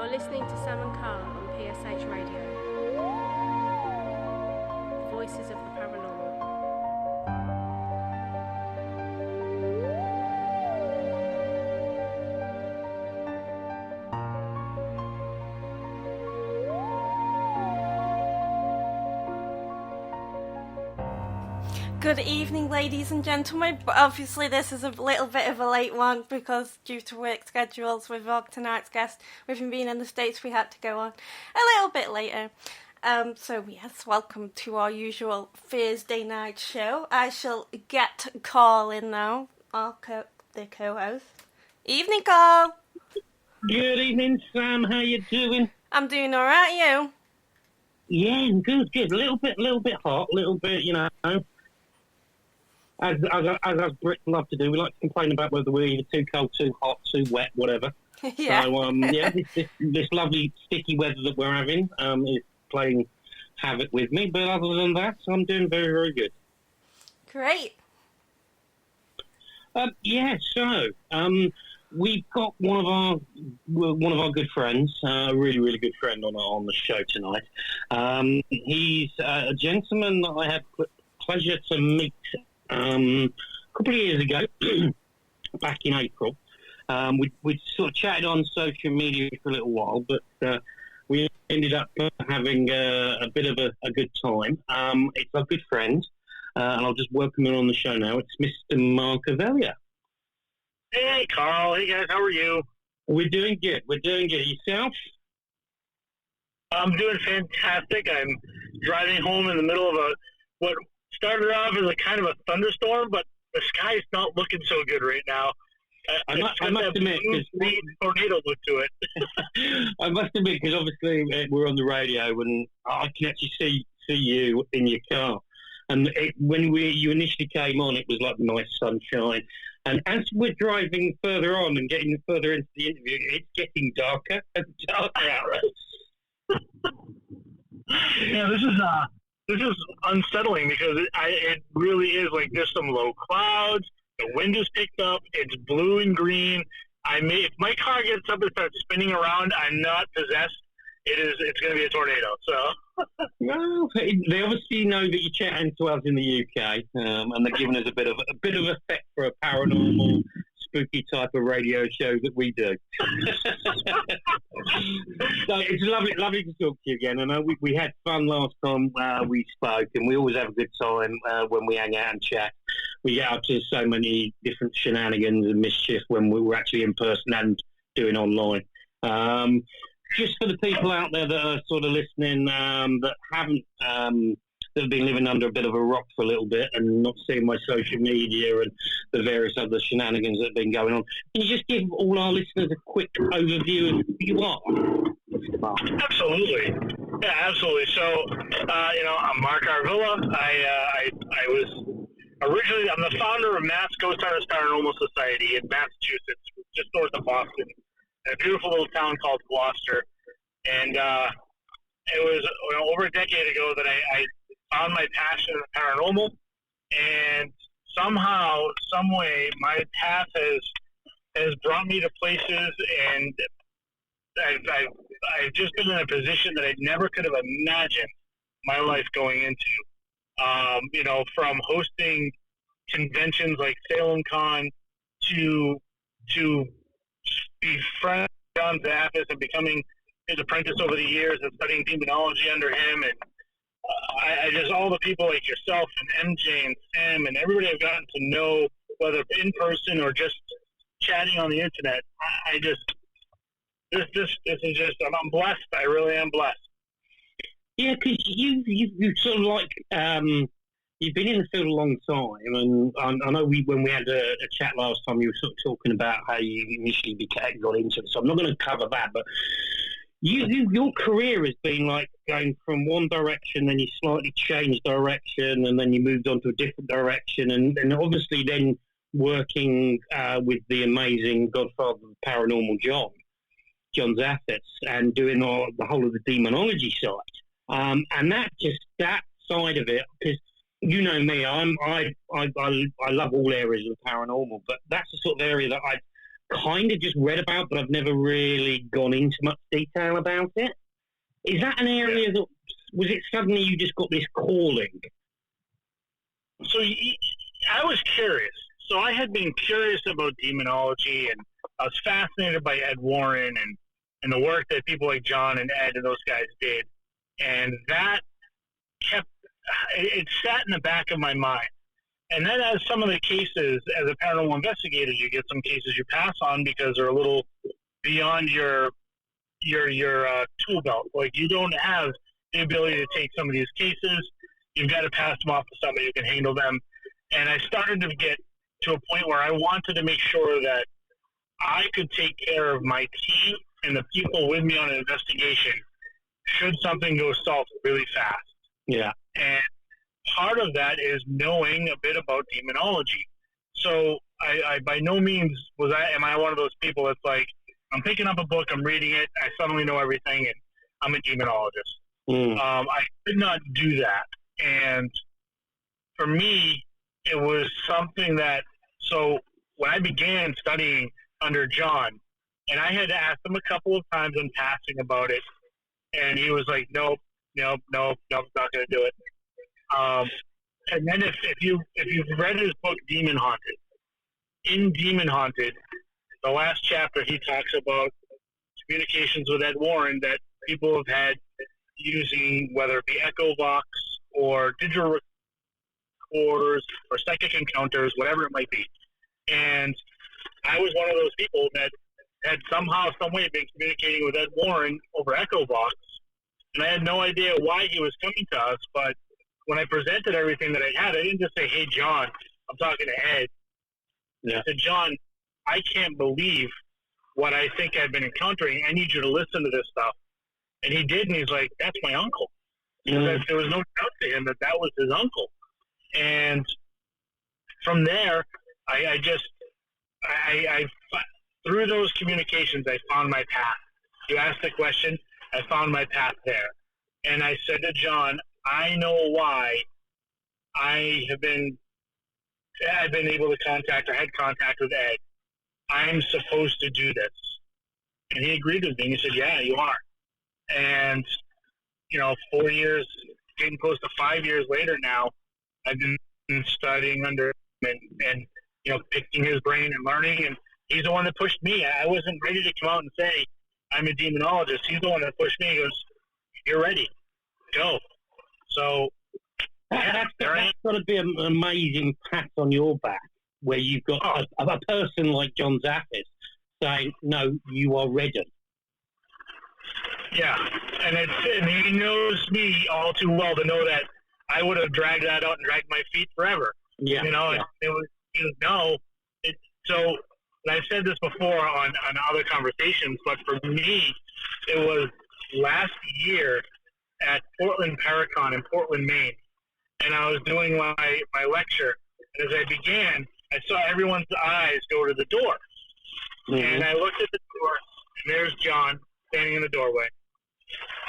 You're listening to Salem Con on PSH Radio. Voices of the Paranormal. Good evening, ladies and gentlemen, but obviously this is a little bit of a late one because due to work schedules with tonight's guest, with him being in the States, we had to go on a little bit later. So yes, welcome to our usual Thursday night show. I shall get Carl in now, the co-host. Evening, Carl. Good evening, Sam. How you doing? I'm doing all right. You? Yeah, good. A little bit hot. A little bit, you know. As us Brits love to do, we like to complain about whether we're either too cold, too hot, too wet, whatever. Yeah. So, this lovely sticky weather that we're having is playing havoc with me. But other than that, I'm doing very, very good. Great. We've got one of our good friends, a really, really good friend on the show tonight. He's a gentleman that I had pleasure to meet a couple of years ago, back in April. We sort of chatted on social media for a little while, but we ended up having a bit of a good time. It's our good friend, and I'll just welcome him on the show now. It's Mr. Marc Arvilla. Hey, Carl. Hey, guys. How are you? We're doing good. Yourself? I'm doing fantastic. I'm driving home in the middle of what started off as a kind of a thunderstorm, but the sky's not looking so good right now. I must admit, because tornado look to it. I must admit, because obviously we're on the radio, and I can actually see you in your car. And when you initially came on, it was like nice sunshine. And as we're driving further on and getting further into the interview, it's getting darker and darker out. Yeah, this is unsettling because it really is like there's some low clouds. The wind is picked up. It's blue and green. If my car gets up and starts spinning around, I'm not possessed. It's going to be a tornado. So. Well, they obviously know that you're chatting to us in the UK, and they're giving us a bit of effect for a paranormal, spooky type of radio show that we do. So it's lovely to talk to you again. I know we had fun last time we spoke, and we always have a good time when we hang out and chat. We get up to so many different shenanigans and mischief when we were actually in person and doing online. Just for the people out there that are sort of listening that haven't that have been living under a bit of a rock for a little bit and not seeing my social media and the various other shenanigans that have been going on, can you just give all our listeners a quick overview of who you are? Absolutely. Yeah, absolutely. So, I'm Marc Arvilla. I'm the founder of Mass Ghost Hunters Paranormal Society in Massachusetts, just north of Boston, in a beautiful little town called Gloucester. And it was over a decade ago that I found my passion in the paranormal, and somehow, some way, my path has brought me to places, and I've just been in a position that I never could have imagined my life going into. From hosting conventions like Salem Con to be friends with John Zaffis and becoming his apprentice over the years and studying demonology under him, and I just all the people like yourself and MJ and Sam and everybody I've gotten to know, whether in person or just chatting on the internet. This is just I'm blessed. I really am blessed. Yeah, because you sort of like you've been in the field a long time, and I know when we had a chat last time, you were sort of talking about how you initially got into it. So I'm not going to cover that, but your career has been like going from one direction, then you slightly changed direction, and then you moved on to a different direction, and obviously then working with the amazing godfather of paranormal John Zaffis, and doing the whole of the demonology side, and that side of it, because you know me, I love all areas of the paranormal, but that's the sort of area that kind of just read about, but I've never really gone into much detail about it. Is that an area that, was it suddenly you just got this calling? So I was curious. So I had been curious about demonology, and I was fascinated by Ed Warren and the work that people like John and Ed and those guys did. And that it sat in the back of my mind. And then as some of the cases, as a paranormal investigator, you get some cases you pass on because they're a little beyond your tool belt. Like, you don't have the ability to take some of these cases. You've got to pass them off to somebody who can handle them. And I started to get to a point where I wanted to make sure that I could take care of my team and the people with me on an investigation should something go south really fast. Yeah. And part of that is knowing a bit about demonology. So I by no means am I one of those people that's like, I'm picking up a book, I'm reading it, I suddenly know everything, and I'm a demonologist. I could not do that. And for me, it was something that, so when I began studying under John, and I had asked him a couple of times in passing about it, and he was like, nope, not going to do it. And then if you've read his book, Demon Haunted, in Demon Haunted, the last chapter, he talks about communications with Ed Warren that people have had using, whether it be Echo Vox or digital recorders or psychic encounters, whatever it might be. And I was one of those people that had somehow, some way been communicating with Ed Warren over Echo Vox, and I had no idea why he was coming to us. But when I presented everything that I had, I didn't just say, "Hey, John, I'm talking to Ed." Yeah. I said, "John, I can't believe what I think I've been encountering. I need you to listen to this stuff." And he did, and he's like, "That's my uncle." Mm-hmm. There was no doubt to him that was his uncle. And from there, I through those communications, I found my path. You asked the question, I found my path there. And I said to John, I know why I've been able to contact, or had contact with Ed. I'm supposed to do this. And he agreed with me. He said, yeah, you are. And, 4 years, getting close to 5 years later now, I've been studying under him and picking his brain and learning. And he's the one that pushed me. I wasn't ready to come out and say, I'm a demonologist. He's the one that pushed me. He goes, you're ready. Go. So that's got to be an amazing pat on your back where you've got a person like John Zaffis saying, no, you are ready. Yeah, and he knows me all too well to know that I would have dragged that out and dragged my feet forever. Yeah, It was no. So and I've said this before on other conversations, but for me, it was last year at Portland Paracon in Portland, Maine, and I was doing my lecture. And as I began, I saw everyone's eyes go to the door, and I looked at the door, and there's John standing in the doorway.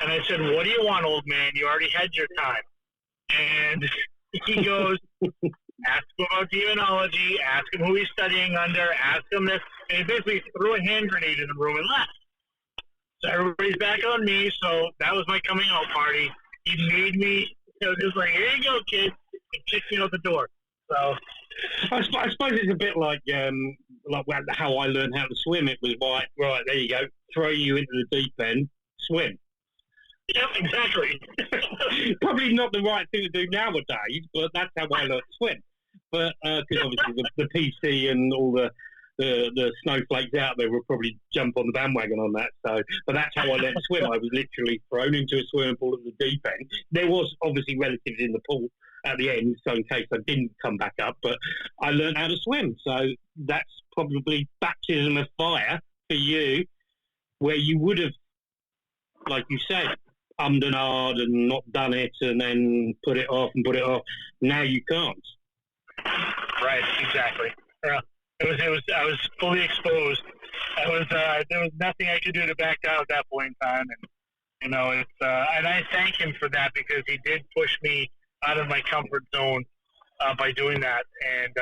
And I said, what do you want, old man? You already had your time. And he goes, ask him about demonology, ask him who he's studying under, ask him this. And he basically threw a hand grenade in the room and left. So everybody's back on me. So that was my coming out party. He made me, just like, here you go, kid. And kicked me out the door. So I suppose it's a bit like how I learned how to swim. It was like, right, there you go, throw you into the deep end, swim. Yep, exactly. Probably not the right thing to do nowadays, but that's how I learned to swim. But because obviously the PC and all the snowflakes out there will probably jump on the bandwagon on that. So, but that's how I learned to swim. I was literally thrown into a swimming pool at the deep end. There was obviously relatives in the pool at the end, so in case I didn't come back up, but I learned how to swim. So that's probably baptism of fire for you, where you would have, like you said, ummed and ahed and not done it and then put it off. Now you can't. Right, exactly. I was fully exposed. There was nothing I could do to back down at that point in time, and and I thank him for that, because he did push me out of my comfort zone by doing that, and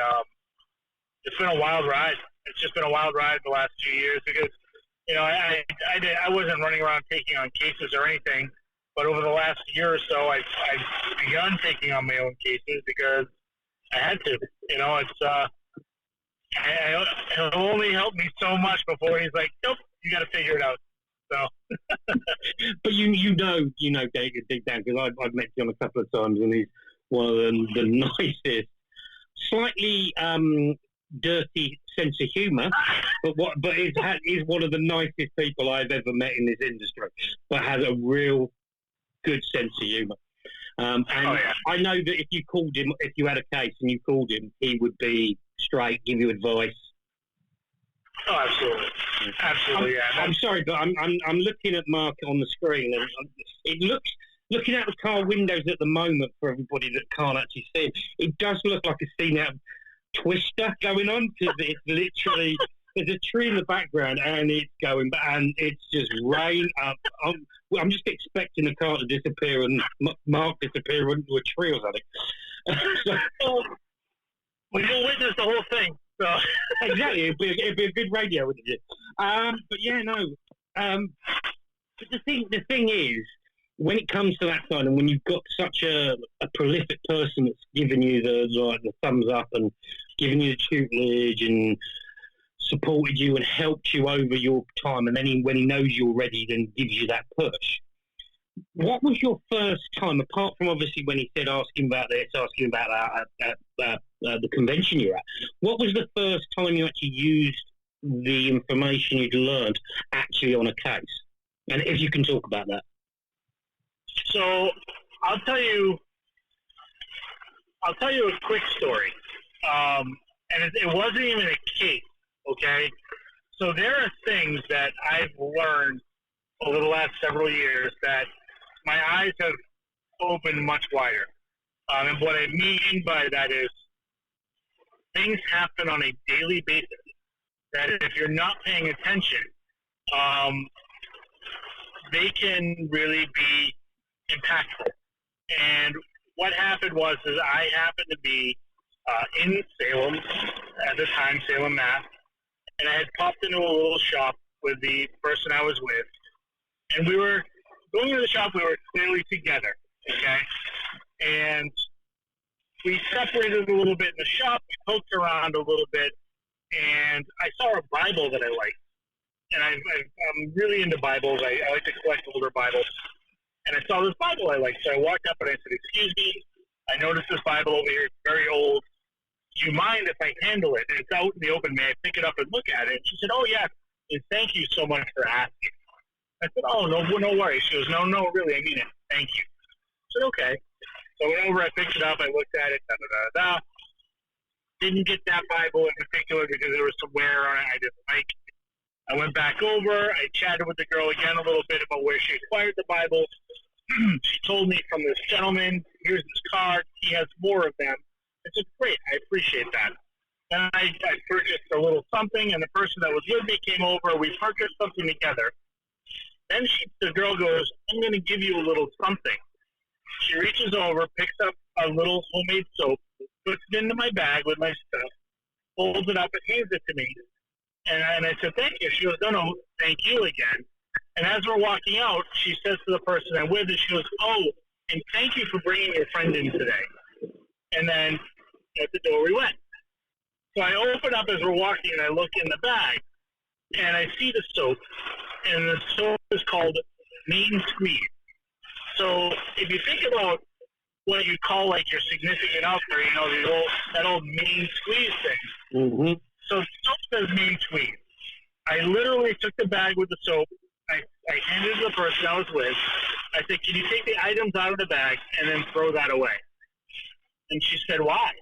it's been a wild ride. it's just been a wild ride the last 2 years because, I wasn't running around taking on cases or anything, but over the last year or so, I've begun taking on my own cases because I had to. It'll only help me so much before he's like, nope, you got to figure it out. So, but you know, David, deep down, because I've met him a couple of times, and he's one of the nicest, slightly dirty sense of humour, but he's one of the nicest people I've ever met in this industry, but has a real good sense of humour. I know that if you called him, if you had a case and you called him, he would be straight, give you advice. Oh, absolutely, yeah. I'm sorry, but I'm looking at Mark on the screen, and it looks, looking out the car windows at the moment for everybody that can't actually see it, it does look like a scene out of Twister going on, because it's literally, there's a tree in the background and it's going, and it's just rain up. I'm just expecting the car to disappear and Mark disappear into a tree or something. We will witness the whole thing. So. Exactly, it'd be a good radio, wouldn't it? But yeah, no. But the thing is, when it comes to that side, and when you've got such a prolific person that's giving you the thumbs up and giving you the tutelage and supported you and helped you over your time, and then when he knows you're ready, then gives you that push. What was your first time, apart from obviously when he said asking about this, asking about the convention you're at, what was the first time you actually used the information you'd learned actually on a case? And if you can talk about that. So I'll tell you a quick story. And it wasn't even a case, okay? So there are things that I've learned over the last several years that my eyes have opened much wider. And what I mean by that is things happen on a daily basis that if you're not paying attention, they can really be impactful. And what happened was I happened to be in Salem at the time, Salem, Mass, and I had popped into a little shop with the person I was with, and we were going to the shop. We were clearly together, okay? And we separated a little bit in the shop. We poked around a little bit, and I saw a Bible that I liked. And I'm really into Bibles. I like to collect older Bibles. And I saw this Bible I liked. So I walked up and I said, "Excuse me, I noticed this Bible over here. It's very old. Do you mind if I handle it? It's out in the open. May I pick it up and look at it?" And she said, "Oh, yeah. And thank you so much for asking." I said, "Oh, no worries." She goes, No, really, I mean it. Thank you." I said, "Okay." So I went over, I picked it up, I looked at it, da-da-da-da. Didn't get that Bible in particular because there was some wear on it I didn't like. I went back over, I chatted with the girl again a little bit about where she acquired the Bible. She told me from this gentleman, here's his card, he has more of them. I said, great, I appreciate that. Then I purchased a little something, and the person that was with me came over, we purchased something together. Then the girl goes, I'm going to give you a little something. She reaches over, picks up a little homemade soap, puts it into my bag with my stuff, folds it up and hands it to me. And I said, thank you. She goes, no, thank you again. And as we're walking out, she says to the person I'm with, and she goes, oh, and thank you for bringing your friend in today. And then at the door we went. So I open up as we're walking, and I look in the bag, and I see the soap, and the soap is called Main Squeeze. So if you think about what you call like your significant other, you know, that old Main Squeeze thing. Mm-hmm. So the soap says Main Squeeze. I literally took the bag with the soap. I handed it to the person I was with. I said, can you take the items out of the bag and then throw that away? And she said, why?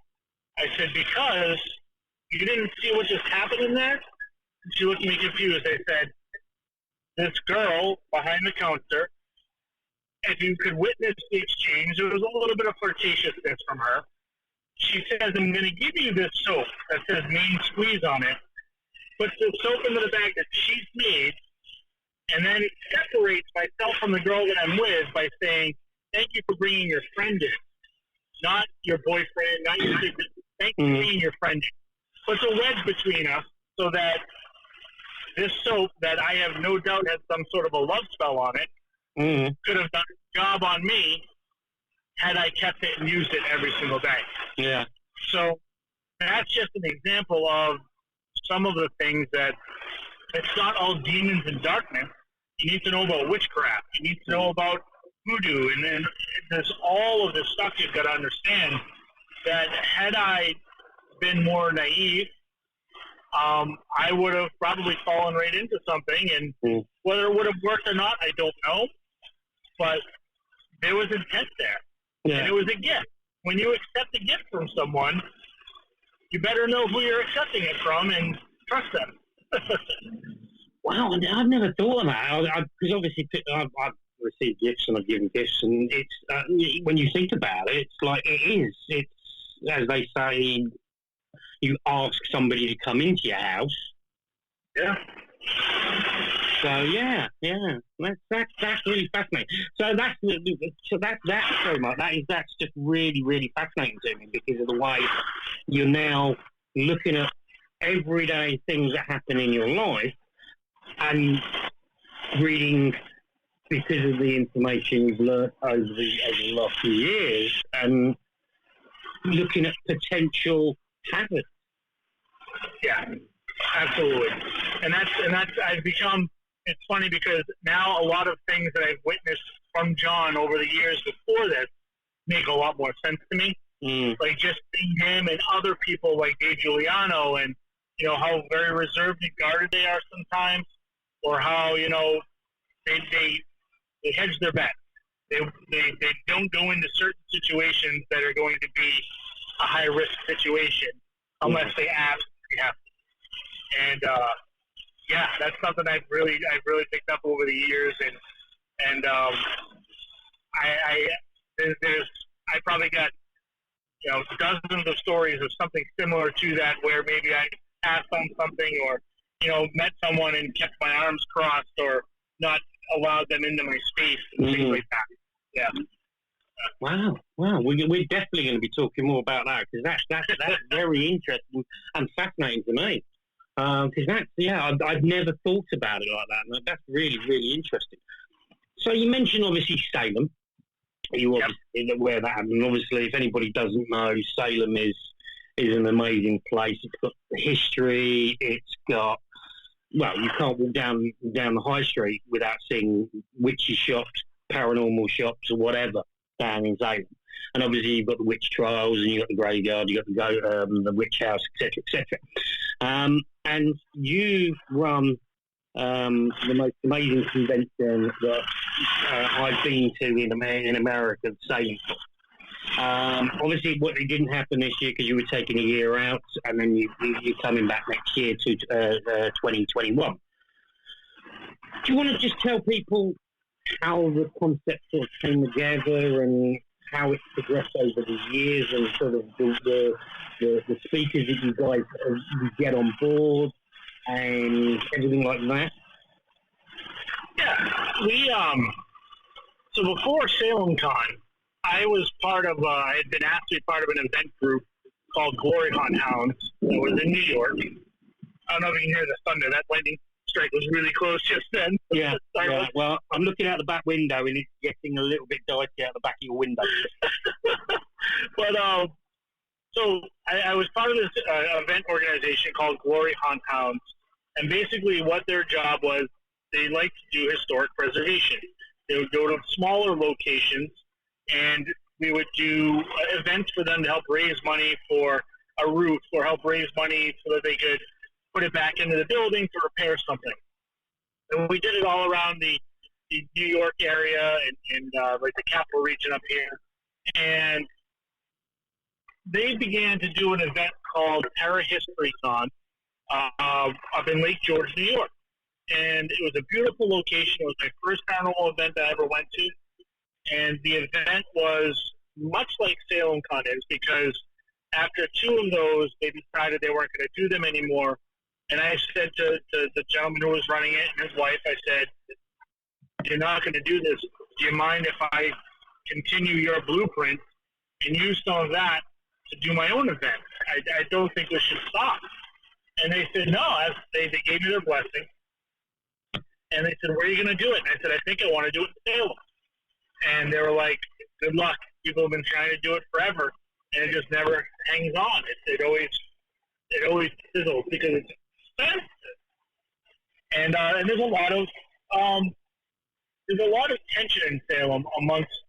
I said, because you didn't see what just happened in there? And she looked at me confused. I said, this girl behind the counter, if you could witness the exchange, there was a little bit of flirtatiousness from her. She says, I'm going to give you this soap that says Main Squeeze on it, puts the soap into the bag that she's made, and then separates myself from the girl that I'm with by saying, thank you for bringing your friend in. Not your boyfriend, not your sister. Thank you for bringing your friend in. Puts a wedge between us so that this soap that I have no doubt had some sort of a love spell on it could have done its job on me had I kept it and used it every single day. Yeah. So that's just an example of some of the things that it's not all demons and darkness. You need to know about witchcraft. You need to know about voodoo. And then there's all of this stuff you've got to understand that had I been more naive, I would have probably fallen right into something. And whether it would have worked or not, I don't know. But there was intent there. Yeah. And it was a gift. When you accept a gift from someone, you better know who you're accepting it from and trust them. Wow, I've never thought of that. Because obviously I've received gifts and I've given gifts, and it's when you think about it, it's like it is. It's, as they say, you ask somebody to come into your house. Yeah. So that's really fascinating. So that's so much. That's just really, really fascinating to me because of the way you're now looking at everyday things that happen in your life and reading because of the information you've learned over the last few years and looking at potential hazards. Yeah, absolutely. And that's I've become. It's funny because now a lot of things that I've witnessed from John over the years before this make a lot more sense to me. Like just seeing him and other people like Dave Giuliano, and how very reserved and guarded they are sometimes, or how they hedge their bets. They don't go into certain situations that are going to be a high risk situation unless they absolutely have to. And that's something I've really picked up over the years, and I probably got dozens of stories of something similar to that where maybe I passed on something or met someone and kept my arms crossed or not allowed them into my space and things like that. Yeah. Wow. We're definitely going to be talking more about that because that's very interesting and fascinating to me. Because I've never thought about it like that. And that's really, really interesting. So you mentioned obviously Salem. You obviously where that happened. And obviously, if anybody doesn't know, Salem is an amazing place. It's got history. It's got you can't walk down the high street without seeing witchy shops, paranormal shops, or whatever down in Salem. And obviously, you've got the witch trials, and you've got the graveyard, you've got the witch house, etc., etc. And you run the most amazing convention that I've been to in America, Salem Con. Obviously, what didn't happen this year because you were taking a year out, and then you're coming back next year to 2021. Do you want to just tell people how the concept sort of came together and how it's progressed over the years and sort of the speakers that you guys get on board and everything like that? Yeah, we so before Salem Con, I was part of I had been asked to be part of an event group called Glory Hunt Hounds that was in New York. I don't know if you can hear the thunder. That lightning strike was really close just then. Yeah. Well, I'm looking out the back window and it's getting a little bit dicey out the back of your window. But so I was part of this event organization called Glory Hunt Hounds, and basically what their job was, they like to do historic preservation. They would go to smaller locations, and we would do events for them to help raise money for a roof or help raise money so that they could put it back into the building to repair something. And we did it all around the New York area and like the capital region up here. And they began to do an event called Parahistory Con up in Lake George, New York. And it was a beautiful location. It was my first paranormal event I ever went to. And the event was much like Salem Con is, because after 2 of those, they decided they weren't going to do them anymore. And I said to the gentleman who was running it and his wife, I said, "You're not going to do this. Do you mind if I continue your blueprint and use some of that to do my own event? I don't think we should stop." And they said, no. They gave me their blessing. And they said, where are you going to do it? And I said, I think I want to do it in Salem. And they were like, good luck. People have been trying to do it forever, and it just never hangs on. It always sizzles because it's expensive. And there's a lot of tension in Salem amongst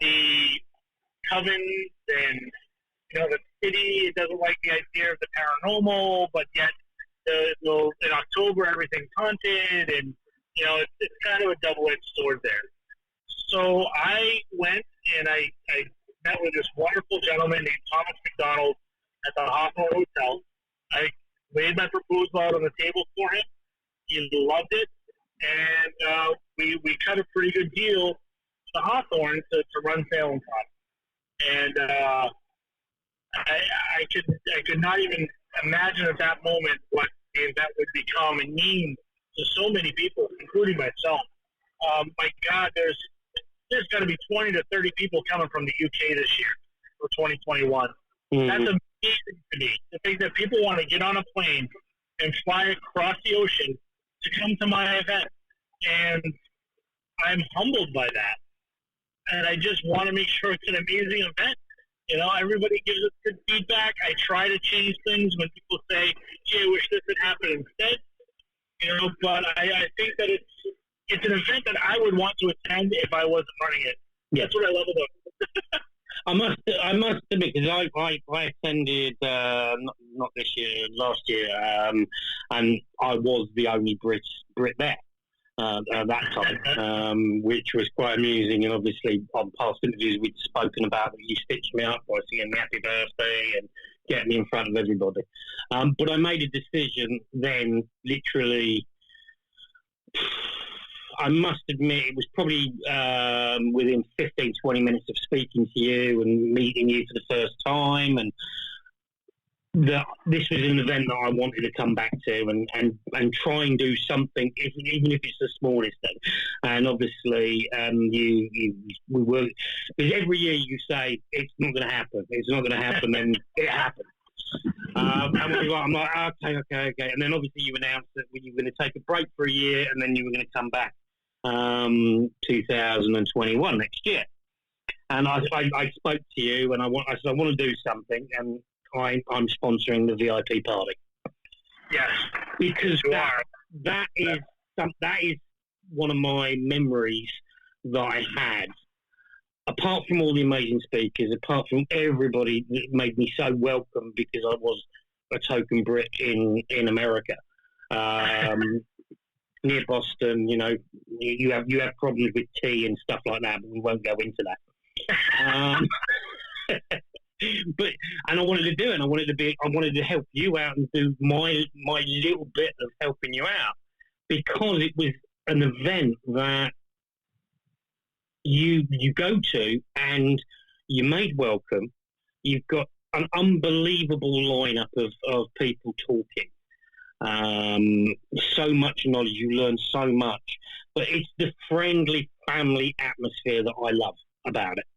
the covens and the city doesn't like the idea of the paranormal, but yet in October everything's haunted, and it's kind of a double-edged sword there. So I went and I met with this wonderful gentleman named Thomas McDonald at the Hawthorne Hotel. I laid my proposal out on the table for him. He loved it, and we cut a pretty good deal to Hawthorne to run Salem Con. And I could not even imagine at that moment what the event would become and mean to so many people, including myself. My God, there's going to be 20 to 30 people coming from the UK this year for 2021. Mm-hmm. That's amazing to me, to think that people want to get on a plane and fly across the ocean to come to my event. And I'm humbled by that. And I just want to make sure it's an amazing event. Everybody gives us good feedback. I try to change things when people say, gee, I wish this had happened instead. But I think that it's an event that I would want to attend if I wasn't running it. Yeah. That's what I love about it. I must admit, because I attended not this year, last year, and I was the only Brit there at that time, which was quite amusing. And obviously, on past interviews, we'd spoken about that you stitched me up by singing "Happy Birthday" and getting me in front of everybody. But I made a decision then, literally. I must admit, it was probably within 15, 20 minutes of speaking to you and meeting you for the first time. And this was an event that I wanted to come back to and try and do something, even if it's the smallest thing. And obviously, we were, because every year you say, it's not going to happen. It's not going to happen, and it happened. And I'm like, okay. And then obviously you announced that you were going to take a break for a year and then you were going to come back 2021 next year. And I spoke to you and I said I want to do something, and I'm sponsoring the VIP party. Yes, because that is one of my memories that I had. Apart from all the amazing speakers, apart from everybody that made me so welcome because I was a token Brit in America, near Boston, you have problems with tea and stuff like that, but we won't go into that. But I wanted to do it. I wanted to help you out and do my little bit of helping you out, because it was an event that you go to and you're made welcome. You've got an unbelievable lineup of people talking. So much knowledge, you learn so much, but it's the friendly family atmosphere that I love about it.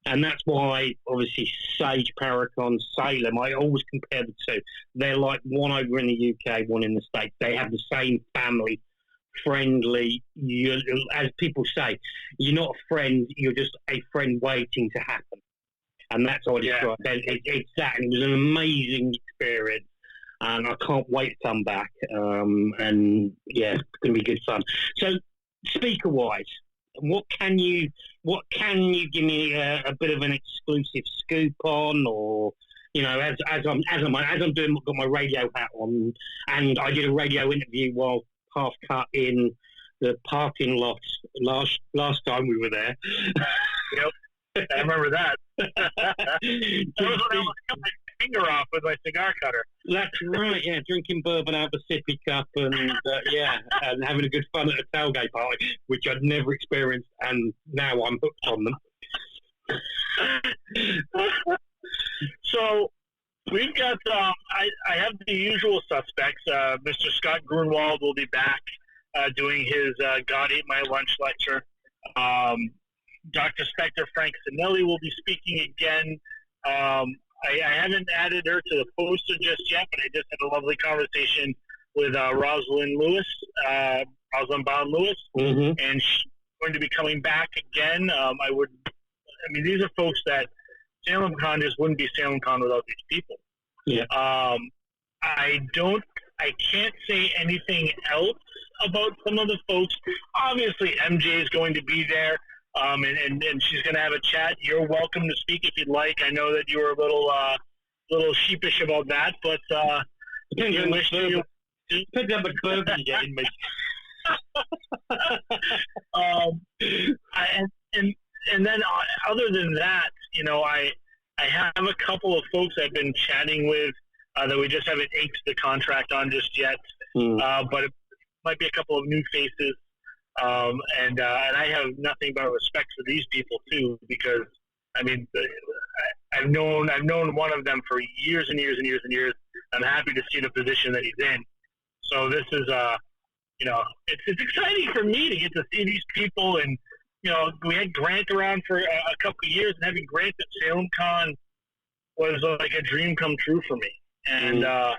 And that's why, obviously, Sage, Paracon, Salem, I always compare the two. They're like one over in the UK, one in the States. They have the same family, friendly. As people say, you're not a friend, you're just a friend waiting to happen. And that's how I describe it. It's that. And it was an amazing experience. And I can't wait to come back. And, yeah, it's going to be good fun. So, speaker-wise, what can you give me a bit of an exclusive scoop on, or as I'm doing, got my radio hat on, and I did a radio interview while half cut in the parking lot last time we were there. Yep, I remember that. That was when I was cutting my finger off with my cigar cutter. That's right, yeah, drinking bourbon out of a sippy cup and and having a good fun at a tailgate party, which I'd never experienced, and now I'm hooked on them. So we've got, I have the usual suspects. Mr. Scott Grunwald will be back doing his God Ate My Lunch lecture. Dr. Spectre Frank Sinelli will be speaking again. I haven't added her to the poster just yet, but I just had a lovely conversation with Rosalind Bound Lewis, and she's going to be coming back again. These are folks that Salem Con just wouldn't be Salem Con without these people. Yeah. I can't say anything else about some of the folks. Obviously, MJ is going to be there, and she's going to have a chat. You're welcome to speak if you'd like. I know that you were a little sheepish about that, but depends on the bourbon you get in me. And then other than that, I have a couple of folks I've been chatting with that we just haven't inked the contract on just yet. But it might be a couple of new faces. And I have nothing but respect for these people too, because I've known one of them for years and years and years and years. I'm happy to see the position that he's in. So this is it's exciting for me to get to see these people. And we had Grant around for a couple of years, and having Grant at Salem Con was like a dream come true for me. And the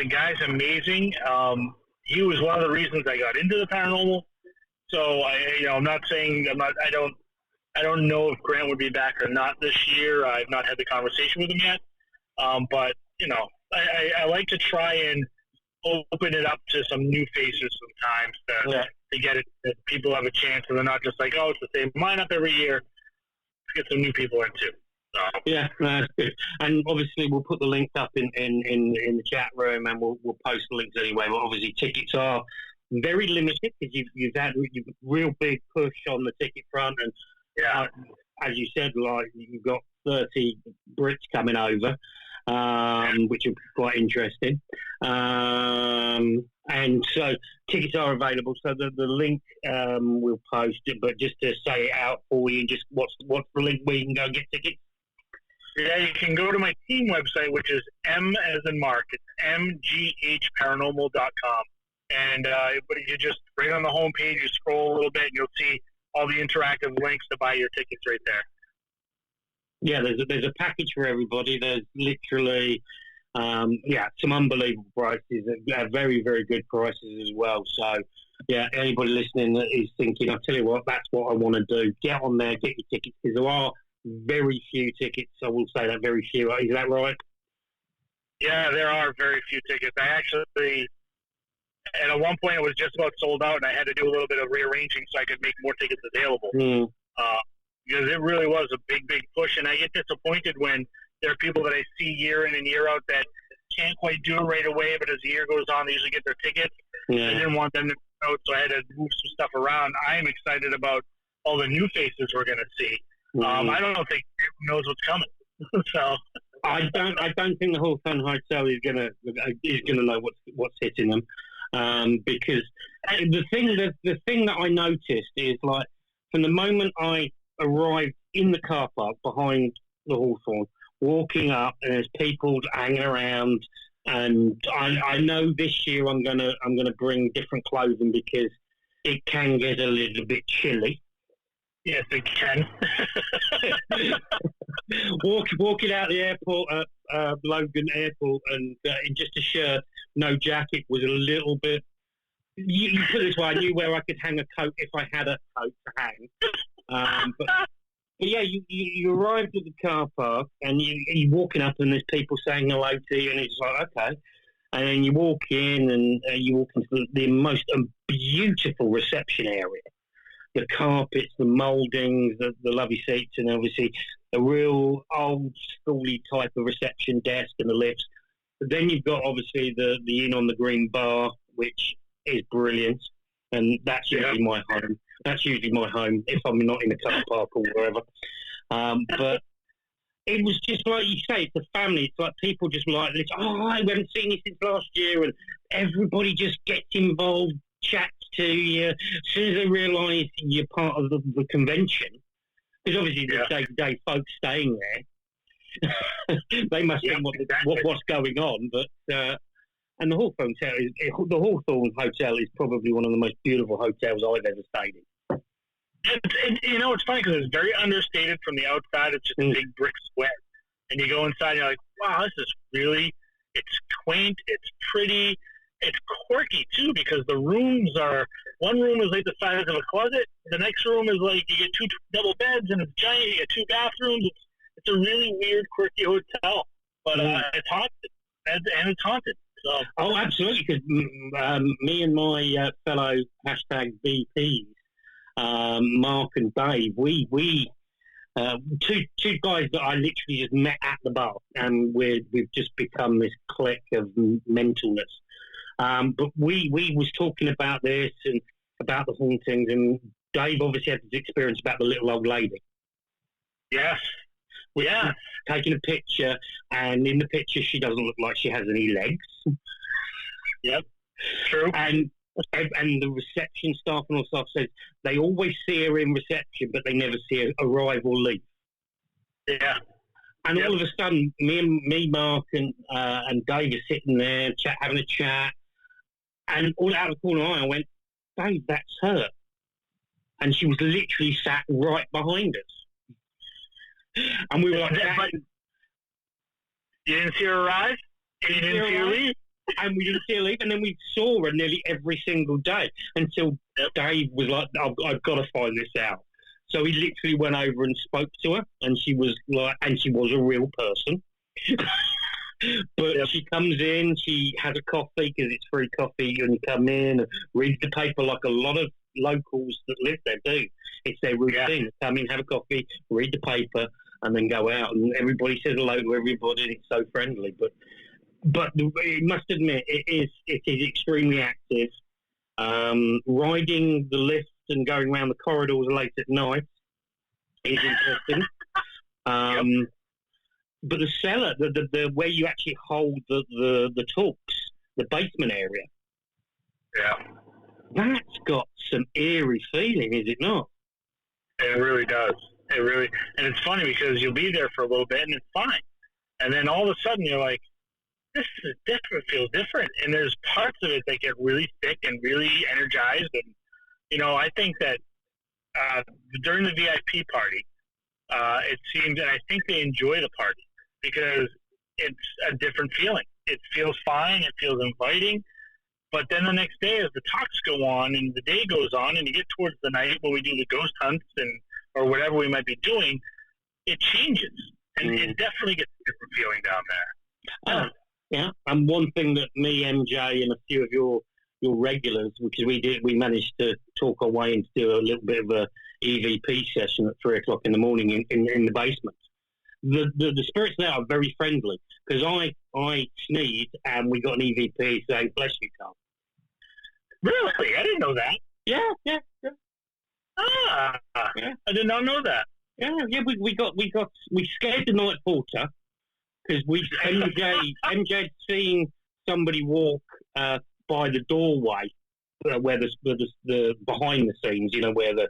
guy's amazing. He was one of the reasons I got into the paranormal. So I'm not saying I don't know if Grant would be back or not this year. I've not had the conversation with him yet. But I like to try and open it up to some new faces sometimes to get it, that people have a chance, and they're not just like, oh, it's the same lineup every year. Let's get some new people in too. So. Yeah, that's good. And obviously, we'll put the links up in the chat room, and we'll post the links anyway. But obviously, tickets are very limited because you've had a real big push on the ticket front, and as you said, like you've got 30 Brits coming over. Which is quite interesting. And so tickets are available. So the link we'll post it, but just to say it out for you, just what's the link where you can go get tickets? Yeah, you can go to my team website, which is M as in Mark. It's mghparanormal.com. And but you just right on the homepage, you scroll a little bit, and you'll see all the interactive links to buy your tickets right there. Yeah, there's a package for everybody. There's literally, some unbelievable prices, very, very good prices as well. So, yeah, anybody listening that is thinking, I'll tell you what, that's what I want to do. Get on there, get your tickets, because there are very few tickets. I will say that, very few. Is that right? Yeah, there are very few tickets. I actually, at one point, it was just about sold out, and I had to do a little bit of rearranging so I could make more tickets available. Because it really was a big, big push. And I get disappointed when there are people that I see year in and year out that can't quite do it right away, but as the year goes on, they usually get their tickets. Yeah. I didn't want them to out, so I had to move some stuff around. I'm excited about all the new faces we're going to see. I don't think anyone knows what's coming. So I don't think the Hawthorne Hotel is going to know what's hitting them, because the thing that I noticed is, like, from the moment I arrived in the car park behind the Hawthorne, walking up, and there's people hanging around, and I know this year I'm gonna bring different clothing because it can get a little bit chilly. Yes, it can. Walking out the airport at Logan Airport and in just a shirt, no jacket, was a little bit. You put it this way, I knew where I could hang a coat if I had a coat to hang. But yeah, you arrived at the car park and you're walking up and there's people saying hello to you, and it's like, okay. And then you walk in and you walk into the most beautiful reception area. The carpets, the mouldings, the lovely seats, and obviously a real old schooly type of reception desk and the lifts. But then you've got obviously the Inn on the Green bar, which is brilliant, and that's usually my home. That's usually my home if I'm not in the car park or wherever. But it was just like you say, it's a family. It's like people just like this. Oh, we haven't seen you since last year, and everybody just gets involved, chats to you as soon as they realise you're part of the convention. Because obviously the day-to-day folks staying there, they must think what's going on. But and the Hawthorne Hotel is probably one of the most beautiful hotels I've ever stayed in. It's funny because it's very understated from the outside. It's just a big brick square. and you go inside and you're like, wow, this is really, it's quaint, it's pretty, it's quirky too, because the rooms are, one room is like the size of a closet, the next room is like, you get 2 double beds and it's giant, you get 2 bathrooms, it's a really weird, quirky hotel, but it's haunted, and it's haunted. So. Oh, absolutely, because me and my fellow #BPs, Mark and Dave, we two guys that I literally just met at the bar, and we've just become this clique of mentalness. But we was talking about this and about the hauntings, and Dave obviously had this experience about the little old lady. Yes. Yeah. Taking a picture, and in the picture she doesn't look like she has any legs. Yep. True. And the reception staff and all stuff says they always see her in reception, but they never see her arrive or leave. Yeah. And all of a sudden, me, Mark, and Dave are sitting there having a chat, and all out of the corner of my eye, I went, Dave, that's her. And she was literally sat right behind us. And we were like, you didn't see her arrive? You didn't see her leave? And we didn't see her leave. And then we saw her nearly every single day until Dave was like, I've got to find this out. So he literally went over and spoke to her, and she was a real person. But she comes in, she has a coffee because it's free coffee, and you come in and read the paper like a lot of locals that live there do. It's their routine. They come in, have a coffee, read the paper, and then go out. And everybody says hello to everybody, and it's so friendly. But you must admit, it is extremely active. Riding the lift and going around the corridors late at night is interesting. But the cellar, the where you actually hold the talks, the basement area, that's got some eerie feeling, is it not? It really does. It really, and it's funny because you'll be there for a little bit and it's fine, and then all of a sudden you're like, this is different, feels different, and there's parts of it that get really thick and really energized. And I think that during the VIP party, it seems, and I think they enjoy the party because it's a different feeling. It feels fine, it feels inviting, but then the next day as the talks go on and the day goes on and you get towards the night when we do the ghost hunts or whatever we might be doing, it changes, and it definitely gets a different feeling down there. Yeah, and one thing that me, MJ, and a few of your regulars, because we managed to talk our way into do a little bit of a EVP session at 3:00 in the morning in the basement. The spirits there are very friendly, because I sneezed and we got an EVP saying, "Bless you, Carl." Really? I didn't know that. Yeah. Yeah. I did not know that. Yeah. We scared the night porter because MJ had seen somebody walk by the doorway where the behind the scenes, where the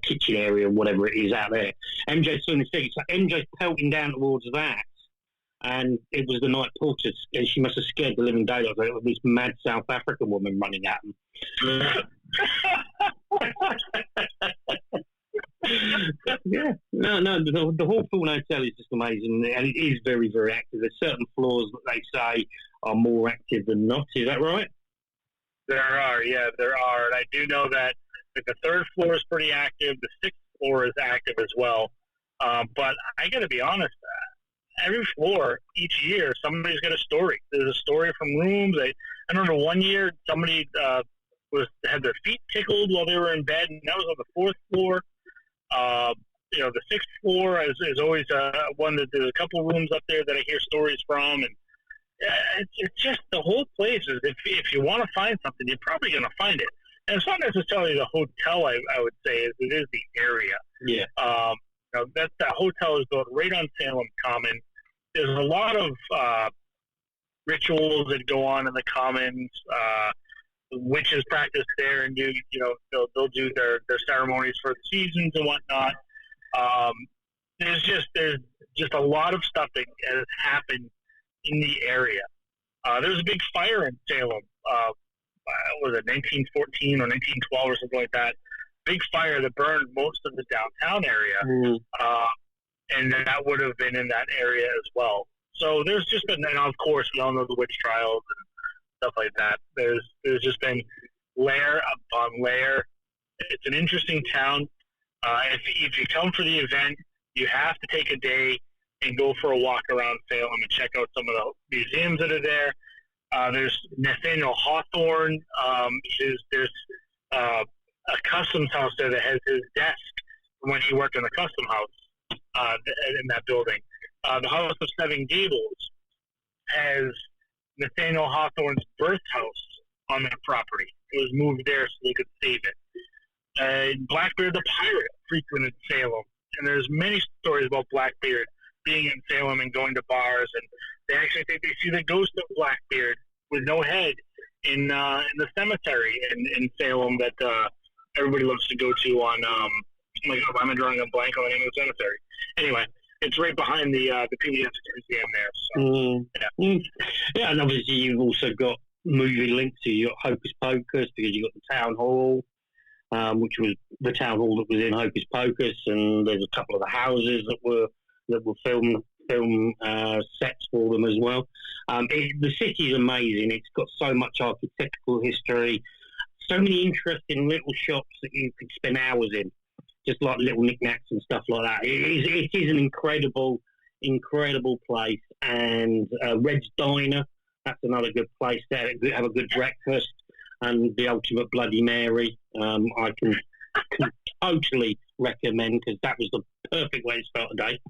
kitchen area or whatever it is out there. MJ saw the thing, so MJ's pelting down towards that, and it was the night porter, and she must have scared the living daylights out of this mad South African woman running at them. Yeah, no, the Hawthorne Hotel is just amazing, and it is very, very active. There's certain floors that they say are more active than not. Is that right? There are. And I do know that the 3rd floor is pretty active. The 6th floor is active as well. But I got to be honest, every floor, each year, somebody's got a story. There's a story from rooms. I remember one year somebody had their feet tickled while they were in bed, and that was on the 4th floor. The 6th floor is always one that there's a couple rooms up there that I hear stories from, and it's just the whole place is, if you want to find something, you're probably going to find it. And it's not necessarily the hotel, I would say, it is the area. Yeah. That hotel is built right on Salem Common. There's a lot of rituals that go on in the Commons. Witches practice there and do, they'll do their ceremonies for the seasons and whatnot. There's just a lot of stuff that has happened in the area. There was a big fire in Salem. Was it 1914 or 1912 or something like that? Big fire that burned most of the downtown area. and that would have been in that area as well. So there's just been, and of course, we all know the witch trials and stuff like that. There's just been layer upon layer. It's an interesting town. If you come for the event, you have to take a day and go for a walk around Salem and check out some of the museums that are there. There's Nathaniel Hawthorne. There's a customs house there that has his desk from when he worked in the custom house in that building. The House of Seven Gables has Nathaniel Hawthorne's birth house on that property. It was moved there so they could save it. Blackbeard the Pirate frequented Salem, and there's many stories about Blackbeard being in Salem and going to bars, and they actually think they see the ghost of Blackbeard with no head in the cemetery in Salem that everybody loves to go to on. Oh my God, I'm drawing a blank on the name of the cemetery. Anyway, it's right behind the PBS museum there. So, yeah, and obviously you've also got movie links to your Hocus Pocus because you've got the town hall, which was the town hall that was in Hocus Pocus, and there's a couple of the houses that were film sets for them as well. The city is amazing. It's got so much architectural history, so many interesting little shops that you could spend hours in, just like little knickknacks and stuff like that. It is an incredible place. And Red's Diner, that's another good place there. Have a good breakfast, and the ultimate Bloody Mary. I can totally recommend, because that was the perfect way to start a day.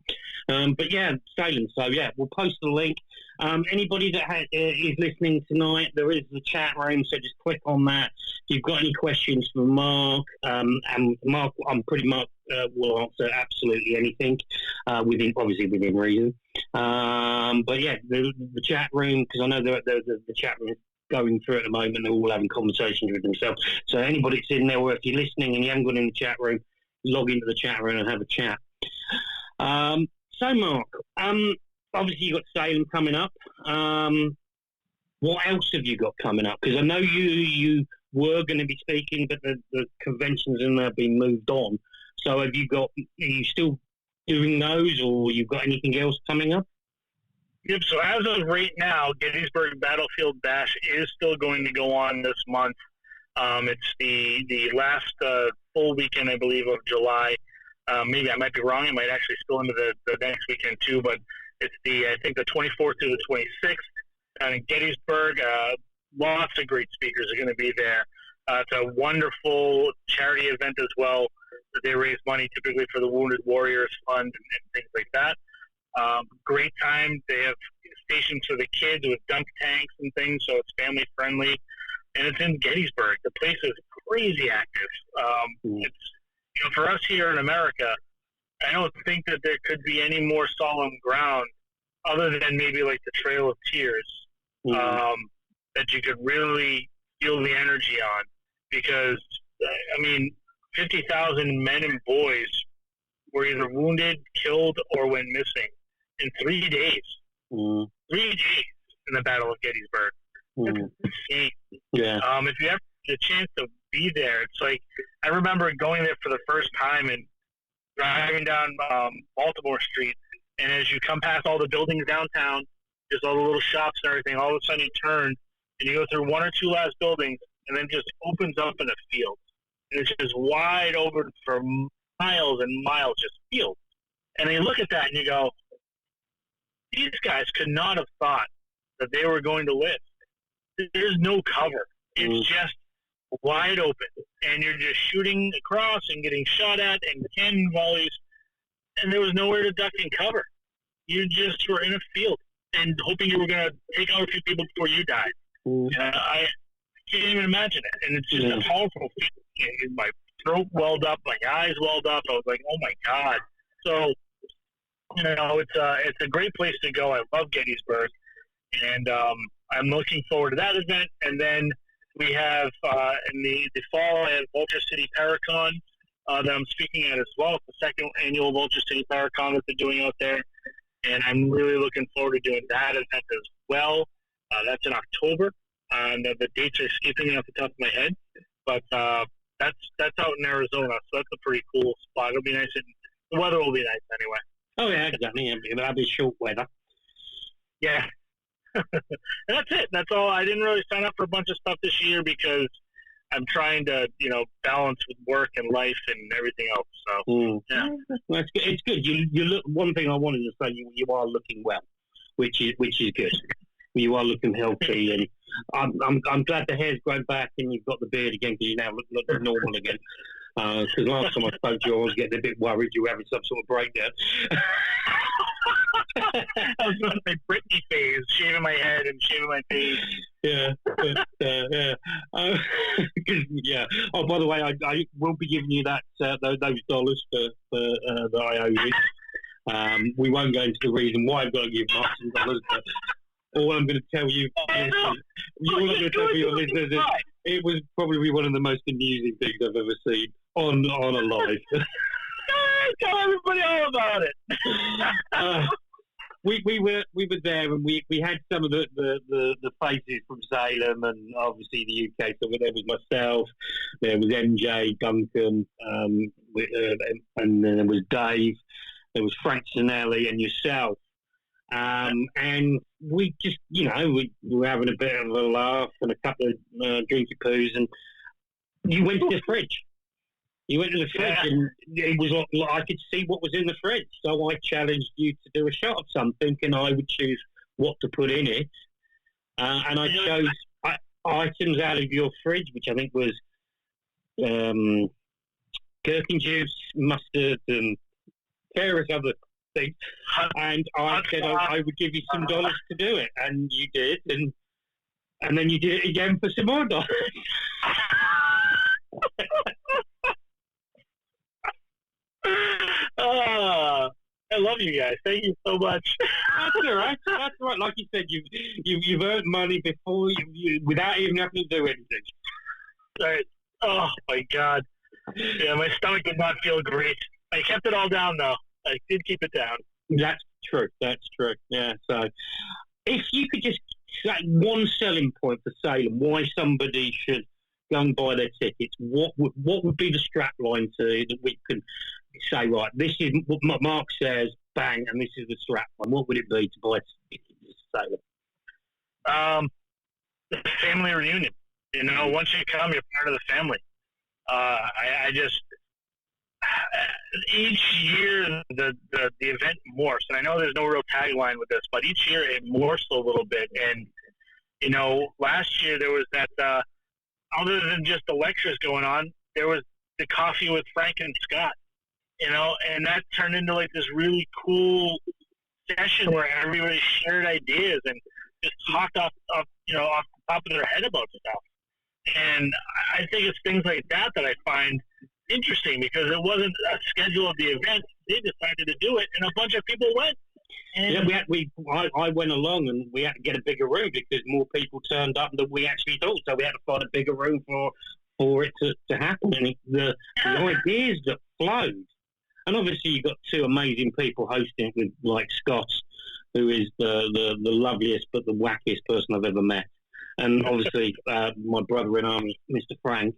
But yeah, Salem. So yeah, we'll post the link. Anybody that is listening tonight, there is the chat room, so just click on that. If you've got any questions for Mark, and Mark, I'm pretty much will answer absolutely anything within reason. But yeah, the chat room, because I know the chat room is going through at the moment. They're all having conversations with themselves. So anybody that's in there, or if you're listening and you haven't gone in the chat room, log into the chat room and have a chat. So Mark, obviously you've got Salem coming up. What else have you got coming up? Because I know you were going to be speaking, but the conventions have now been moved on. So are you still doing those, or you've got anything else coming up? Yep, so as of right now, Gettysburg Battlefield Bash is still going to go on this month. It's the last full weekend, I believe, of July. Maybe I might be wrong. It might actually spill into the next weekend too, but it's I think the 24th through the 26th in Gettysburg. Lots of great speakers are going to be there. It's a wonderful charity event as well. They raise money typically for the Wounded Warriors Fund and things like that. Great time. They have stations for the kids with dunk tanks and things, so it's family friendly. And it's in Gettysburg. The place is crazy active. It's for us here in America, I don't think that there could be any more solemn ground other than maybe like the Trail of Tears that you could really feel the energy on. Because, 50,000 men and boys were either wounded, killed, or went missing in 3 days. 3 days in the Battle of Gettysburg. That's insane. Yeah. If you ever get a chance to be there, it's like, I remember going there for the first time and driving down Baltimore Street, and as you come past all the buildings downtown, just all the little shops and everything, all of a sudden you turn and you go through one or two last buildings, and then just opens up in a field. And it's just wide open for miles and miles, just fields. And you look at that and you go, these guys could not have thought that they were going to live. There's no cover. It's just wide open. And you're just shooting across and getting shot at and cannon volleys. And there was nowhere to duck and cover. You just were in a field and hoping you were going to take out a few people before you died. I can't even imagine it. And it's just a powerful feeling. My throat welled up, my eyes welled up. I was like, oh my God. So, it's a great place to go. I love Gettysburg. And I'm looking forward to that event. And then we have in the fall, I have Vulture City Paracon that I'm speaking at as well. It's the second annual Vulture City Paracon that they're doing out there. And I'm really looking forward to doing that event as well. That's in October. The dates are escaping me off the top of my head. But that's out in Arizona, so that's a pretty cool spot. It'll be nice. The weather will be nice anyway. Oh yeah, exactly. Yeah, that'll be short weather. Yeah. And that's it. That's all. I didn't really sign up for a bunch of stuff this year because I'm trying to, balance with work and life and everything else. So, yeah. Well, it's good. It's good. You look. One thing I wanted to say, you are looking well, which is good. You are looking healthy, and I'm glad the hair's grown back and you've got the beard again because you now look normal again. Because last time I spoke to you, I was getting a bit worried you were having some sort of breakdown. I was going to say Britney phase, shaving my head and shaving my face. Yeah. Yeah. Oh, by the way, I will be giving you those dollars for that I owe you. We won't go into the reason why I've got to give Mark some dollars, but all I'm going to tell you is it was probably one of the most amusing things I've ever seen on a live. Tell everybody all about it. We were there, and we had some of the faces from Salem and obviously the UK. So there was myself, there was MJ, Duncan, and then there was Dave, there was Frank Sinelli, and yourself. And we just, we were having a bit of a laugh and a couple of drinky poos, and you went to the fridge. You went to the fridge, and it was like I could see what was in the fridge. So I challenged you to do a shot of something, and I would choose what to put in it. And I chose items out of your fridge, which I think was gherkin juice, mustard, and various other things. And I said I would give you some dollars to do it, and you did, and then you did it again for some more dollars. I love you guys. Thank you so much. That's all right. That's all right. Like you said, you've earned money before you without even having to do anything. Right. Oh my God. Yeah, my stomach did not feel great. I kept it all down though. I did keep it down. That's true. Yeah. So, if you could just say one selling point for Salem, why somebody should go and buy their tickets, what would be the strap line to that we could say, right, this is what Mark says, bang, and this is the strap line. What would it be to buy tickets to Salem? The family reunion. Once you come, you're part of the family. I just each year the event morphs, and I know there's no real tagline with this, but each year it morphs a little bit. And last year there was that. Other than just the lectures going on, there was the coffee with Frank and Scott, and that turned into like this really cool session where everybody shared ideas and just talked off the top of their head about stuff. And I think it's things like that I find interesting because it wasn't a schedule of the event. They decided to do it, and a bunch of people went. And I went along, and we had to get a bigger room because more people turned up than we actually thought. So we had to find a bigger room for it to happen. And the ideas that flowed, and obviously you've got two amazing people hosting it with like Scott, who is the loveliest but the wackiest person I've ever met, and obviously my brother-in-arm, Mr. Frank.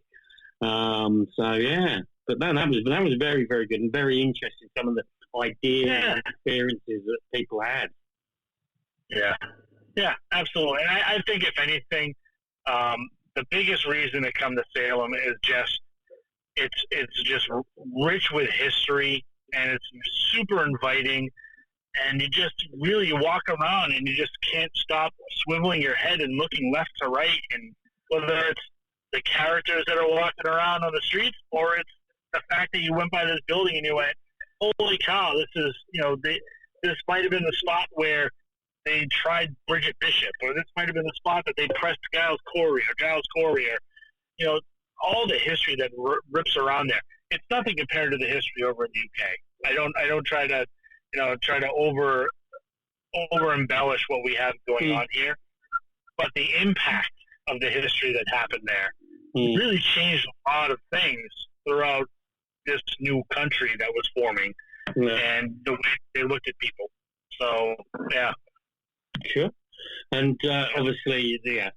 So yeah, but no, that was very, very good and very interesting. Some of the ideas and experiences that people had. Yeah, absolutely. And I think if anything, the biggest reason to come to Salem is just it's just rich with history, and it's super inviting, and you walk around and you just can't stop swiveling your head and looking left to right, and whether it's the characters that are walking around on the streets or it's the fact that you went by this building and you went, holy cow, this is, this might have been the spot where they tried Bridget Bishop, or this might have been the spot that they pressed Giles Corey, or all the history that rips around there. It's nothing compared to the history over in the UK. I don't try to over embellish what we have going on here, but the impact of the history that happened there really changed a lot of things throughout this new country that was forming, and the way they looked at people. So, yeah. Sure. And obviously, it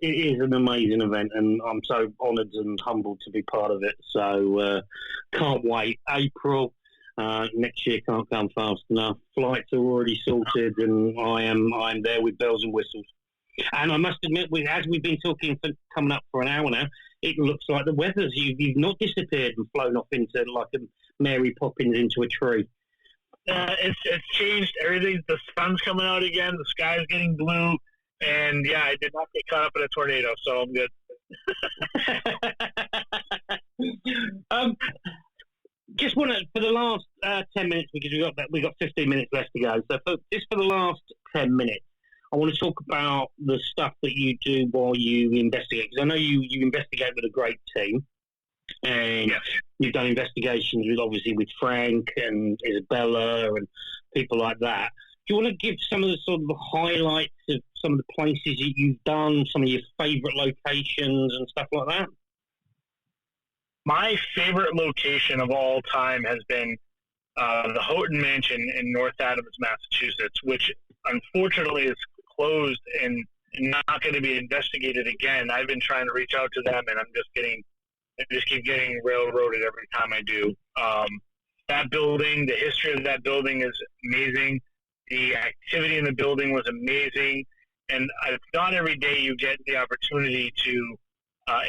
is an amazing event, and I'm so honoured and humbled to be part of it. So, can't wait. April, Next year can't come fast enough. Flights are already sorted, and I'm there with bells and whistles. And I must admit, as we've been talking for coming up for an hour now, it looks like the weather's you've not disappeared and flown off into like a Mary Poppins into a tree. It's changed. Everything. The sun's coming out again. The sky's getting blue, and yeah, I did not get caught up in a tornado, so I'm good. Just want to, for the last 10 minutes, because we got 15 minutes left to go. So for the last 10 minutes, I want to talk about the stuff that you do while you investigate. Because I know you investigate with a great team, and yes. You've done investigations with Frank and Isabella and people like that. Do you want to give some of the sort of the highlights of some of the places that you've done, some of your favourite locations and stuff like that? My favorite location of all time has been the Houghton Mansion in North Adams, Massachusetts, which unfortunately is closed and not going to be investigated again. I've been trying to reach out to them, and I just keep getting railroaded every time I do. That building, the history of that building is amazing. The activity in the building was amazing, and it's not every day you get the opportunity to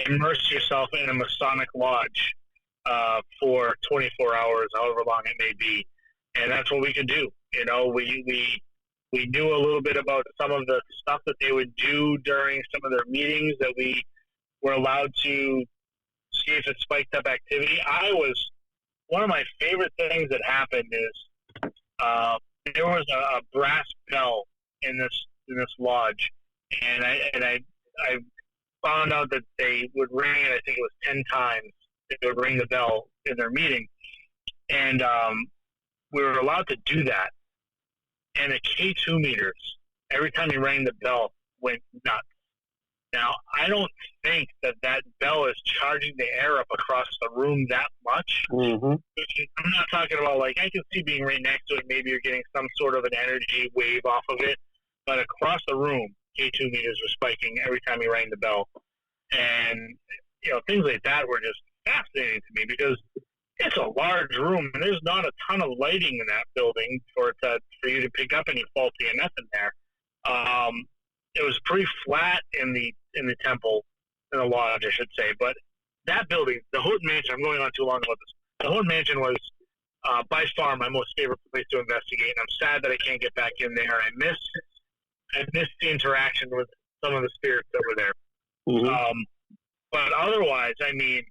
immerse yourself in a Masonic lodge for 24 hours, however long it may be. And that's what we could do. You know, we knew a little bit about some of the stuff that they would do during some of their meetings that we were allowed to see if it spiked up activity. One of my favorite things that happened is there was a brass bell in this lodge, and I found out that they would ring it. I think it was 10 times. They would ring the bell in their meeting, and we were allowed to do that. And the K2 meters, every time you rang the bell, went nuts. Now, I don't think that bell is charging the air up across the room that much. Mm-hmm. I'm not talking about, like, I can see being right next to it, maybe you're getting some sort of an energy wave off of it. But across the room, K2 meters were spiking every time you rang the bell. And, you know, things like that were just fascinating to me because it's a large room and there's not a ton of lighting in that building for you to pick up any faulty enough in there. It was pretty flat in the temple, in the lodge, I should say. But that building, the Houghton Mansion, I'm going on too long about this. The Houghton Mansion was by far my most favorite place to investigate, and I'm sad that I can't get back in there. I missed the interaction with some of the spirits that were there. Mm-hmm. But otherwise, I mean,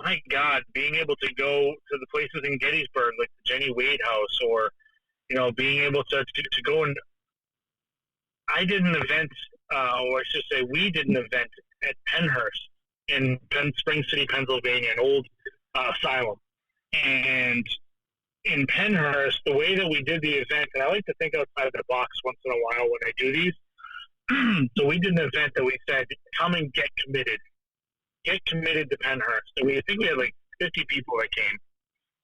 my God, being able to go to the places in Gettysburg, like the Jenny Wade House, or, you know, being able to go and I did an event, or I should say we did an event at Pennhurst in Spring City, Pennsylvania, an old asylum. And in Pennhurst, the way that we did the event, and I like to think outside the box once in a while when I do these. So we did an event that we said, come and get committed. Get committed to Pennhurst. And I think we had like 50 people that came.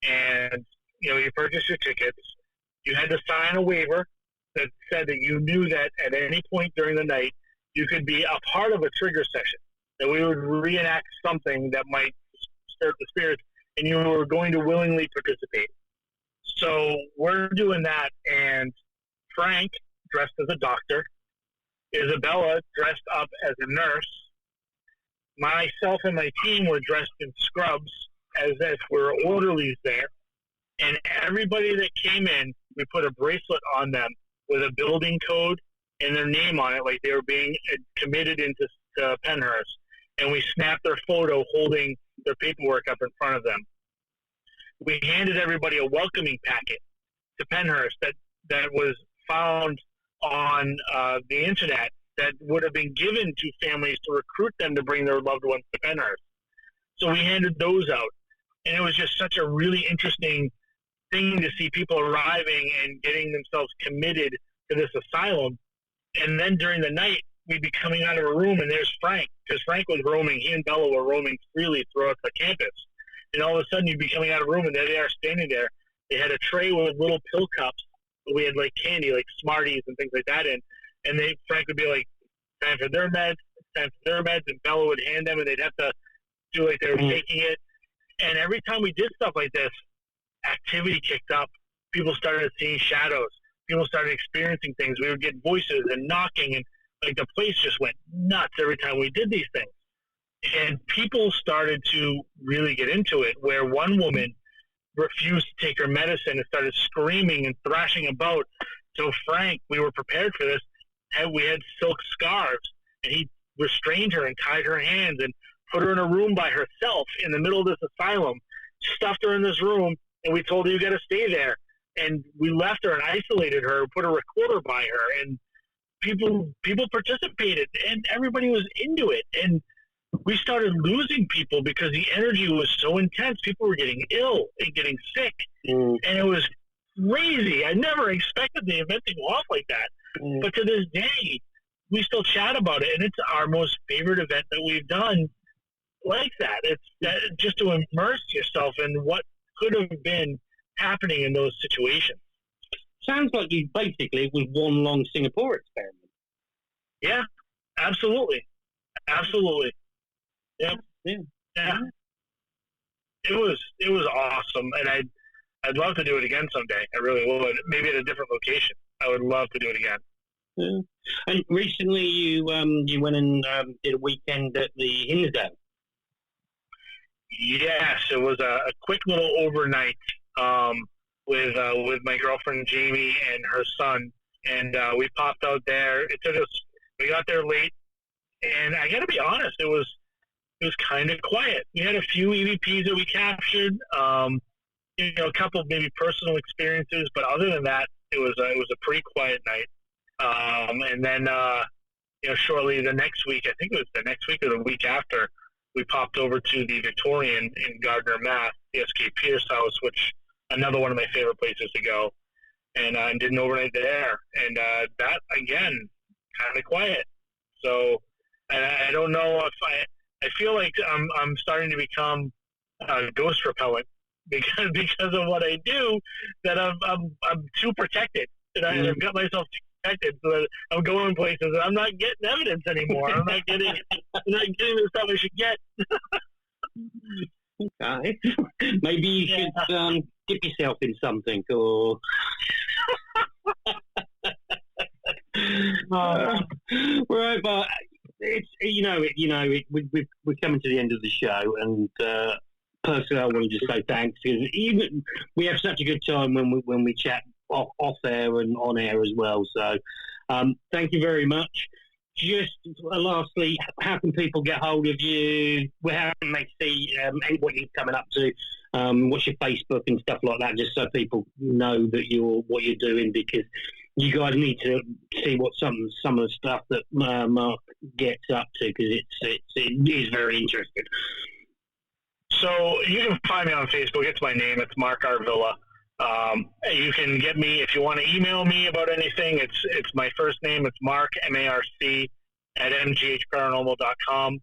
And, you know, you purchased your tickets. You had to sign a waiver that said that you knew that at any point during the night, you could be a part of a trigger session, that we would reenact something that might stir the spirits, and you were going to willingly participate. So we're doing that, and Frank, dressed as a doctor, Isabella, dressed up as a nurse, myself and my team were dressed in scrubs as if we were orderlies there, and everybody that came in, we put a bracelet on them with a building code and their name on it, like they were being committed into Pennhurst. And we snapped their photo holding their paperwork up in front of them. We handed everybody a welcoming packet to Pennhurst that was found on the internet that would have been given to families to recruit them to bring their loved ones to Pennhurst. So we handed those out. And it was just such a really interesting thing to see people arriving and getting themselves committed to this asylum. And then during the night, we'd be coming out of a room, and there's Frank, because Frank was roaming. He and Bella were roaming freely throughout the campus. And all of a sudden, you'd be coming out of a room, and there they are standing there. They had a tray with little pill cups. We had, like, candy, like Smarties and things like that in. And Frank would be like, time for their meds, time for their meds, and Bella would hand them, and they'd have to do like they were taking it. And every time we did stuff like this, activity kicked up. People started seeing shadows. People started experiencing things. We would get voices and knocking, and like the place just went nuts every time we did these things. And people started to really get into it, where one woman refused to take her medicine and started screaming and thrashing about. So Frank, we were prepared for this. We had silk scarves, and he restrained her and tied her hands and put her in a room by herself in the middle of this asylum, stuffed her in this room, and we told her, you got to stay there. And we left her and isolated her, put a recorder by her, and people participated, and everybody was into it. And we started losing people because the energy was so intense. People were getting ill and getting sick, and it was crazy. I never expected the event to go off like that. But to this day, we still chat about it, and it's our most favorite event that we've done like that. It's that, just to immerse yourself in what could have been happening in those situations. Sounds like you basically, it was one long Singapore experiment. Yeah, absolutely. Yeah. It was awesome, and I'd love to do it again someday. I really would. Maybe at a different location. I would love to do it again. Yeah. And recently, you went and did a weekend at the Hinsdale. Yes, it was a quick little overnight with my girlfriend Jamie and her son, and we popped out there. It took us. We got there late, and I got to be honest, it was kind of quiet. We had a few EVPs that we captured, a couple of maybe personal experiences, but other than that, it was a pretty quiet night. And then shortly the next week, I think it was the next week or the week after, we popped over to the Victorian in Gardner, Mass, the S.K. Pierce House, which another one of my favorite places to go, and did an overnight there. And that again, kind of quiet. So I don't know if I feel like I'm starting to become ghost repellent because of what I do, that I'm too protected, and I've got myself too protected, so that I'm going places and I'm not getting evidence anymore. I'm not getting the stuff I should get. Okay. Maybe you should dip yourself in something, or right, but it's we're coming to the end of the show, and personally, I want to just say thanks, because even we have such a good time when we chat off air and on air as well. So, thank you very much. Just lastly, how can people get hold of you? How can they see what you're coming up to? What's your Facebook and stuff like that? Just so people know that what you're doing, because you guys need to see what some of the stuff that Mark gets up to, because it is very interesting. So you can find me on Facebook. It's my name. It's Marc Arvilla. You can get me if you want to email me about anything. It's my first name. It's Marc, MARC, at mghparanormal.com.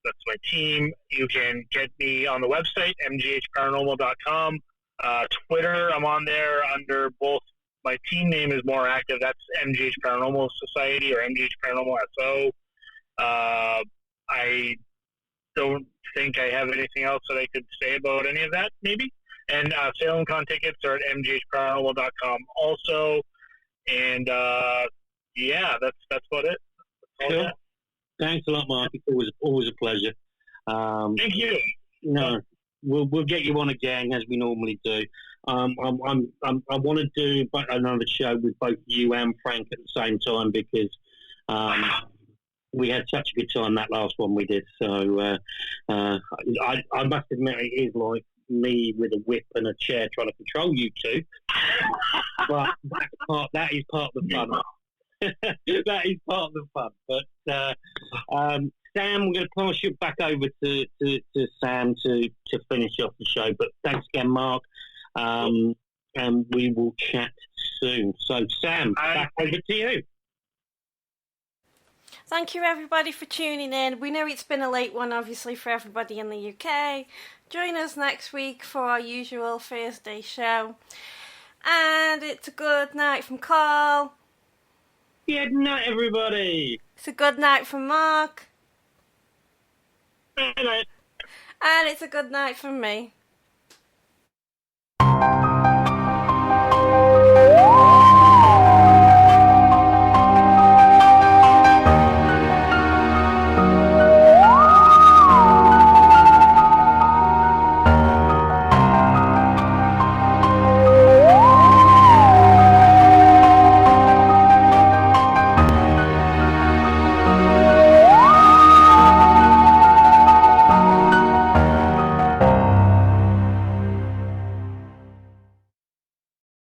That's my team. You can get me on the website, mghparanormal.com. Twitter, I'm on there under both. My team name is more active. That's MGH Paranormal Society or MGH Paranormal SO. I don't think I have anything else that I could say about any of that, maybe. And Salem Con tickets are at mghparanormal.com also. And that's about it. Cool. Thanks a lot, Mark. It's always a pleasure. Thank you. No, we'll get you on again as we normally do. I want to do another show with both you and Frank at the same time, because we had such a good time that last one we did. So I must admit, it is like me with a whip and a chair trying to control you two. But that is part of the fun. That is part of the fun. But Sam, we're going to pass you back over to Sam to finish off the show. But thanks again, Mark. And we will chat soon. So, Sam, back over to you. Thank you, everybody, for tuning in. We know it's been a late one, obviously, for everybody in the UK. Join us next week for our usual Thursday show. And it's a good night from Carl. Good night, everybody. It's a good night from Mark. Good night. And it's a good night from me.